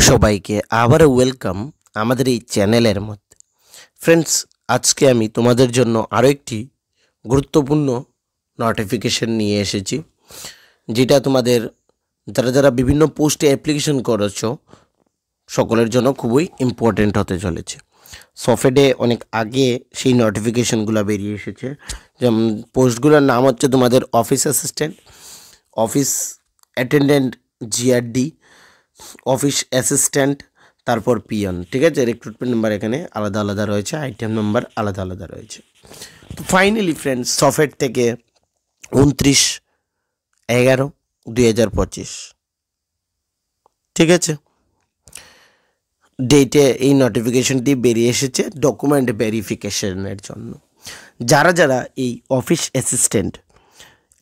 সবাইকে আবারও ওয়েলকাম আমাদের এই চ্যানেলের মধ্যে। ফ্রেন্ডস, আজকে আমি তোমাদের জন্য আরও একটি গুরুত্বপূর্ণ নোটিফিকেশন নিয়ে এসেছি, যেটা তোমাদের যারা বিভিন্ন পোস্টে অ্যাপ্লিকেশন করেছো সকলের জন্য খুবই ইম্পর্টেন্ট হতে চলেছে। সফটওয়্যারে অনেক আগে সেই নোটিফিকেশনগুলো বেরিয়ে এসেছে। যেমন পোস্টগুলোর নাম হচ্ছে তোমাদের office assistant, office attendant GRD, office assistant, তারপর পিয়ন। ঠিক আছে, রিক্রুটমেন্ট নাম্বার এখানে আলাদা আলাদা রয়েছে, আইটেম নাম্বার আলাদা আলাদা রয়েছে। তো ফাইনালি ফ্রেন্ডস, সফটওয়্যার থেকে 29/11/2025, ঠিক আছে, ডেটে এই নোটিফিকেশনটি বেরিয়ে এসেছে ডকুমেন্ট ভেরিফিকেশনের জন্য। যারা যারা এই office assistant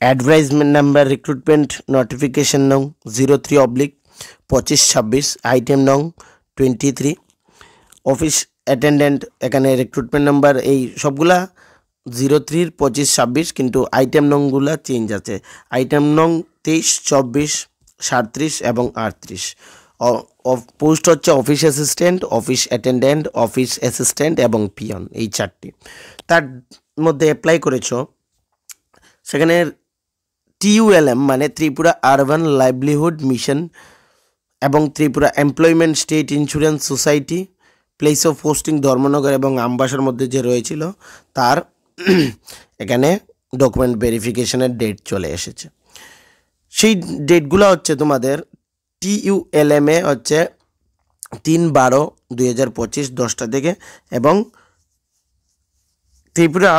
advertisement number recruitment notification নং 03/2526, আইটেম নং 23, অফিস অ্যাটেন্ডেন্ট এখানে রিক্রুটমেন্ট নাম্বার এই সবগুলা 03/2526, কিন্তু আইটেম নংগুলা চেঞ্জ আছে। আইটেম নং 23, 24, 37 এবং 38। পোস্ট হচ্ছে office assistant, office attendant, office assistant এবং পিয়ন, এই চারটি। তার মধ্যে অ্যাপ্লাই করেছো সেখানে TULM মানে ত্রিপুরা আরবান লাইভলিহুড মিশন এবং Tripura employment state insurance society, place of posting Dharmanagar এবং আমবাসার মধ্যে যে রয়েছিল তার এখানে ডকুমেন্ট ভেরিফিকেশনের ডেট চলে এসেছে। সেই ডেটগুলো হচ্ছে তোমাদের TULM এ হচ্ছে 3/12/2025 10টা থেকে, এবং ত্রিপুরা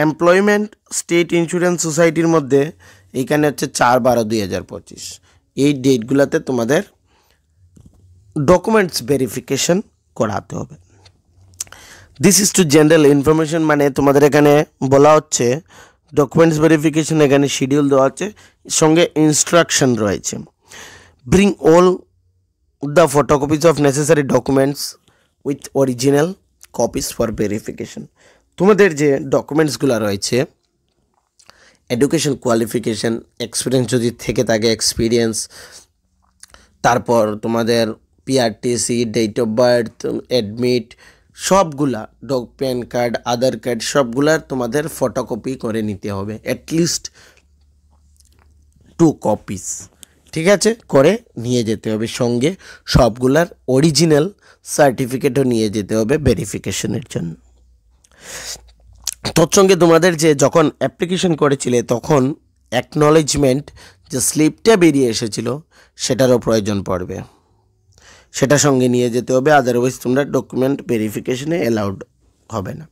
এমপ্লয়মেন্ট স্টেট ইন্স্যুরেন্স সোসাইটির মধ্যে এইখানে হচ্ছে 4/12/2025। এই ডেটগুলোতে তোমাদের ডকুমেন্টস ভেরিফিকেশন করাতে হবে। This is to general information, মানে তোমাদের এখানে বলা হচ্ছে ডকুমেন্টস ভেরিফিকেশন এখানে শিডিউল দেওয়া আছে, সঙ্গে ইনস্ট্রাকশন রয়েছে। Bring all the photocopies of necessary documents with original copies for verification. তোমাদের যে ডকুমেন্টসগুলো রয়েছে, এডুকেশন কোয়ালিফিকেশান, এক্সপিরিয়েন্স যদি থেকে থাকে এক্সপিরিয়েন্স, তারপর তোমাদের PRTC, date of birth, admit, সবগুলা প্যান কার্ড, আধার কার্ড, সবগুলার তোমাদের ফটোকপি করে নিতে হবে, অ্যাটলিস্ট 2 কপিস, ঠিক আছে, করে নিয়ে যেতে হবে। সঙ্গে সবগুলার অরিজিনাল সার্টিফিকেটও নিয়ে যেতে হবে ভেরিফিকেশনের জন্য। তৎসঙ্গে তোমাদের যে যখন অ্যাপ্লিকেশন করেছিলে তখন অ্যাকনলেজমেন্ট যে স্লিপটা বেরিয়ে এসেছিল সেটারও প্রয়োজন পড়বে, সেটা সঙ্গে নিয়ে যেতে হবে, আদারওয়াইজ তোমরা ডকুমেন্ট ভেরিফিকেশনে অ্যালাউড হবে না।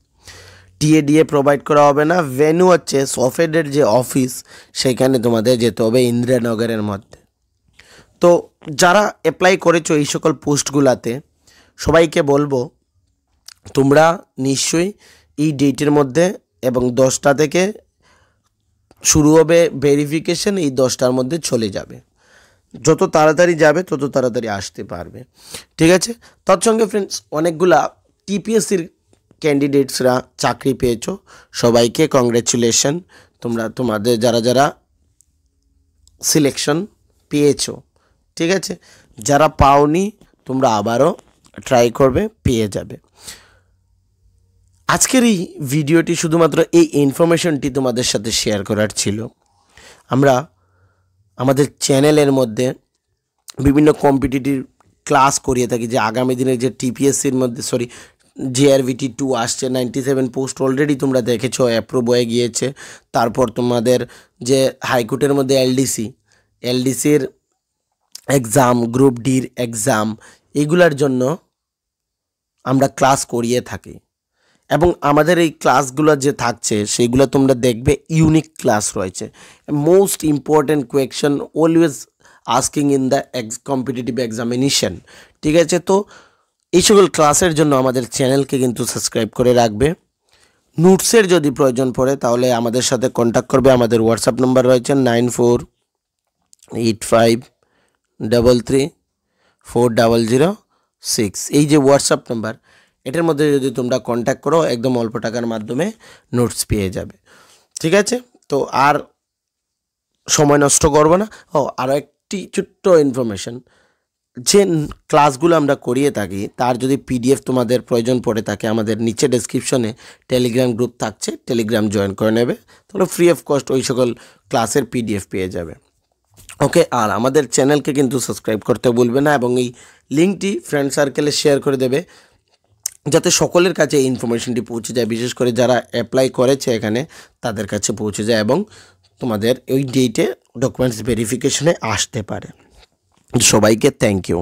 TADA প্রোভাইড করা হবে না। ভেন্যু হচ্ছে সফটওয়্যারের যে অফিস সেখানে তোমাদের যেতে হবে ইন্দিরানগরের মধ্যে। তো যারা অ্যাপ্লাই করেছো এই সকল পোস্টগুলাতে সবাইকে বলবো তোমরা নিশ্চয়ই এই ডেটের মধ্যে, এবং 10টা থেকে শুরু হবে ভেরিফিকেশন, এই 10টার মধ্যে চলে যাবে। যত তাড়াতাড়ি যাবে তত তাড়াতাড়ি আসতে পারবে, ঠিক আছে। তৎসঙ্গে ফ্রেন্ডস, অনেকগুলা TPSCর ক্যান্ডিডেটসরা চাকরি পেয়েছো, সবাইকে কংগ্রেচুলেশন। তোমাদের যারা যারা সিলেকশন পেয়েছো, ঠিক আছে, যারা পাওনি তোমরা আবারও ট্রাই করবে, পেয়ে যাবে। আজকের এই ভিডিওটি শুধুমাত্র এই ইনফরমেশনটি তোমাদের সাথে শেয়ার করার ছিল। আমরা আমাদের চ্যানেলের মধ্যে বিভিন্ন কম্পিটিটিভ ক্লাস করিয়ে থাকি, যে আগামী দিনে যে TPSCর মধ্যে JRVT 2 আসছে, 97 পোস্ট অলরেডি তোমরা দেখেছো, অ্যাপ্রুভ হয়ে গিয়েছে। তারপর তোমাদের যে হাইকোর্টের মধ্যে LDCর এক্সাম, গ্রুপ ডির এক্সাম, এইগুলার জন্য আমরা ক্লাস করিয়ে থাকি, এবং আমাদের এই ক্লাসগুলো যে থাকছে সেইগুলো তোমরা দেখবে ইউনিক ক্লাস রয়েছে। Most important question always asking in the competitive examination, ঠিক আছে। তো এই সকল ক্লাসের জন্য আমাদের চ্যানেলকে কিন্তু সাবস্ক্রাইব করে রাখবে। নোটসের যদি প্রয়োজন পড়ে তাহলে আমাদের সাথে কন্ট্যাক্ট করবে। আমাদের হোয়াটসঅ্যাপ নাম্বার রয়েছে 9485334006। এই যে হোয়াটসঅ্যাপ নাম্বার, এটার মধ্যে যদি তোমরা কন্ট্যাক্ট করো একদম অল্প টাকার মাধ্যমে নোটস পেয়ে যাবে, ঠিক আছে। তো আর সময় নষ্ট করবো না। আরও একটি ছোট্ট ইনফরমেশন, যে ক্লাসগুলো আমরা করিয়ে থাকি তার যদি পিডিএফ তোমাদের প্রয়োজন পড়ে থাকে, আমাদের নিচে ডেসক্রিপশনে টেলিগ্রাম গ্রুপ থাকছে, টেলিগ্রাম জয়েন করে নেবে, তাহলে ফ্রি অফ কস্ট ওই সকল ক্লাসের পিডিএফ পেয়ে যাবে। ওকে, আর আমাদের চ্যানেলকে কিন্তু সাবস্ক্রাইব করতে ভুলবে না এবং এই লিঙ্কটি ফ্রেন্ড সার্কেলে শেয়ার করে দেবে যাতে সকলের কাছে এই ইনফরমেশনটি পৌঁছে যায়, বিশেষ করে যারা অ্যাপ্লাই করেছে এখানে তাদের কাছে পৌঁছে যায় এবং তোমাদের ওই ডেটে ডকুমেন্টস ভেরিফিকেশনে আসতে পারে। সবাইকে থ্যাংক ইউ।